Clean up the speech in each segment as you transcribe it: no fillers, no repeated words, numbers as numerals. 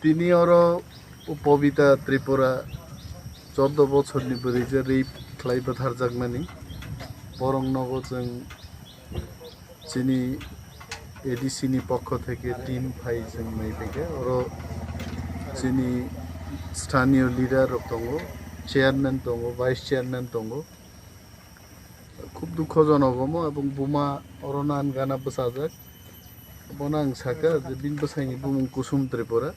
তিনি আরো পবিতা ত্রিপুরা 14 বছরनि बोरैजे रेप खालायबाय थारजागमानि বরং নগরजों যিনি এডিসিनि পক্ষ থেকে টিম ফাই जों नायफैगे आरो যিনি স্থানীয় লিডার দङ চেয়ারম্যান দङ ভাইস চেয়ারম্যান দङ খুব দুঃখজনকমো এবং বুমা অরনান গানা বসাজাক বনাং সাকা যে বিন বসাইনি বুমুং কুসুম ত্রিপুরা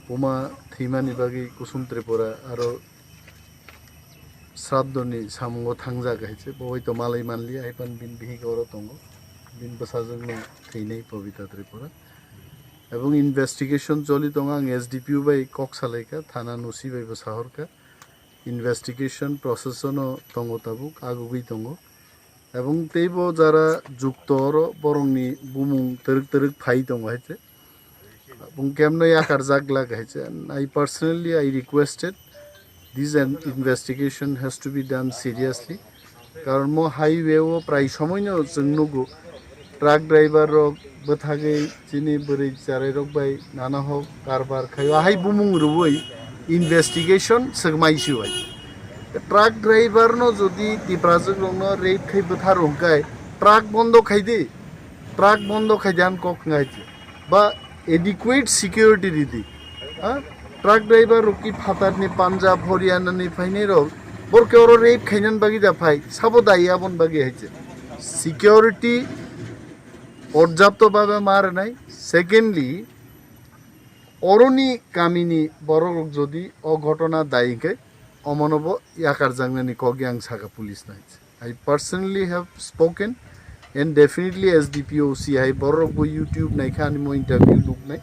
বুমা থিমানি বাগি কুসুম ত্রিপুরা आरो শ্রাদ্ধনি সামঙ্গ থাংজা গাইছে বয়তো মালাই মানলি আইপান বিন বিহিগর দङ বিন বসাজों थैनाय पविता त्रिपुरा এবং ইনভেস্টিগেশন চলি দङ आं एसडीपीओ बाय कक्सालायका थाना नुसि बायबो साहरका ইনভেস্টিগেশন প্রসেসনো দङ তাবুক আগুগৈ দङ এবং তেইবো যারা যুক্ত বরংনি বুমুং তরক তরক ফাই দङ হাইছে এবং কেমনে আকার জাগলা গাইছে I personally I requested this investigation has to be done seriously কারণ মো হাইওয়ে ও প্রায় সময়নো जों नुगो ट्राक ड्राइवर रक बथागै जिनि बोरै जारै रक बाय नाना हक कारबार खायो हाय बुमुं रुबै इन्वेस्टिगेशन सगमाइसु हाय ट्राक ड्राइवर नो जदि तिप्राजों रंनो रेप खाय बथार हकाय ट्राक बंद खायदे ट्राक बंद खायदान कक गायते बा एडिकुएट सिकिउरिटी रिदि ट्राक ड्राइवर रुकी फातारनि पान्जाब हरियाणानि फाइने रक बरके और रेप खायनान बागि दा फाय साबो दाया बन बागि हायचे सिकिउरिटी पर्याप्तभावे मार नाय सेकेंडली अरनि गामिनि बरक जदि अघटना दायिके अमनब याकार जांगनानि कगि आं सागा पुलिस नायचे I personally have spoken and definitely SDPO CI आई बरक बो यूट्यूब नायखानि मो इंटरव्यू लुक नाय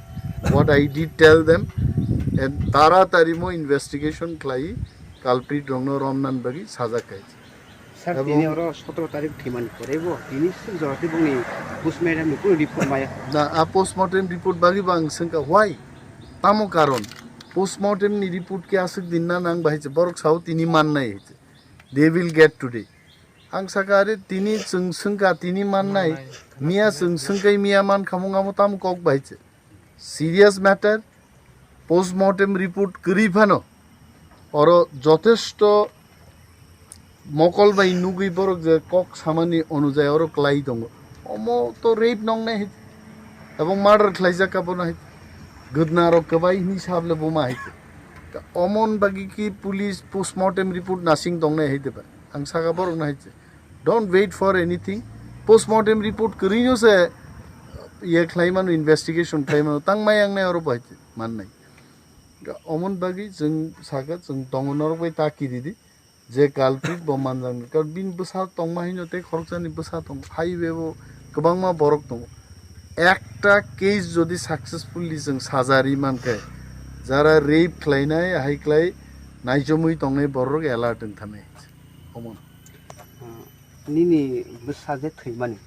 what I did tell them and तारातारि मो इन्वेस्टिगेशन क्लाई कालप्रिट रंगनो रमनान बागि साजा खायचे सर दिनै और 17 तारिख थिमानि परेबो दिनै जरति बुंनि पोस्टमर्टम को रिपोर्ट माया दा आ पोस्टमर्टम रिपोर्ट बागि बां संका व्हाई तामो कारण पोस्टमर्टम नि रिपोर्ट के आसक दिनना नां बाहायचे बरक साव तिनि माननाय हेचे दे विल गेट टुडे आं साकारे तिनि जों संका तिनि माननाय मिया जों संकै मिया मान खामुंगामो ताम कक बाहायचे सीरियस मैटर पोस्टमर्टम रिपोर्ट करिफानो और যথেষ্ট मकल बाई नुगै बरक जे कक सामानि अनुजाय और क्लाई दङ अमो तो रेप नंगनाय हे এবং মার্ডার খ্লাইজা কাবনা হে গদনা রক কবাই হিসাবলে বোমা হে অমন বাগি কি পুলিশ পোস্টমর্টেম রিপোর্ট নাসিং দংনাय হে দেবা आं सागा बरक ना he don't wait for anything postmortem report करिनो से ये ख्लाइमानो इन्वेस्टिगेशन ख्लाइमानो तांमाय आंनाय और बाहायचे माननाय अमन बागि जों सागा जों दंगनर बाय ताकिरिदि जे कालप्रिट बमान जां कारण बिन बसा तंमाहिनो ते खरकजानि बसा दं हाइवेबो गोबांमा बरक दं একটা কেস যদি সাকসেসফুলি जों साजारि मानखाय যারা रेप ख्लायनाय हाइख्लाय नायजमुय तंनाय बरक एलार्ट थानाय अमन निनि बसाजे थैमानि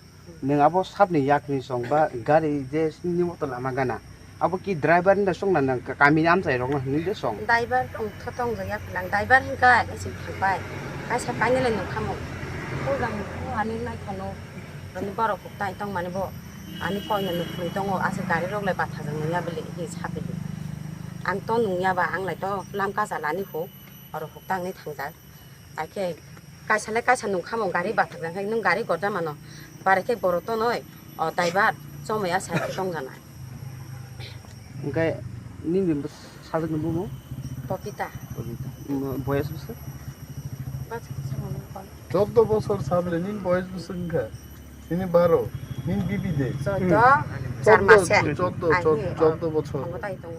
नोंआबो साबनि याकनि सं बा गारि जे नि मत लामा गाना अब कि ड्राइवर नि सं ना कामि आमसाय रंग नि जे सं ड्राइवर थथं जया फलां ड्राइवर हिका एसे थांबाय गासा पाइनले न खामो खौरां आनि नायखनो रनि बारो खताय दं माने बो आनि कयनो नुखुइ दङ आसे गारि रगलाय बाथाजों नुया बेले हि साबेलि आं तो नुयाबा आंलाय तो लाम काजा लानिखौ आरो खतांनि थांजा आखे कायसाले कायसा नुखामो गारि बाथाजों हाय नों गारि गरजा मानो बारेखे बरतो नय ड्राइवर जमाया साइड दं जाना ओंखाय निनि साजों बुमो पपिता बयस बस बास सामोन 14 বছর সাবলে নিন বয়স বসংখা তিনি 12 নিন বিবি দে 14 4 মাসে 14 বছর তাই তো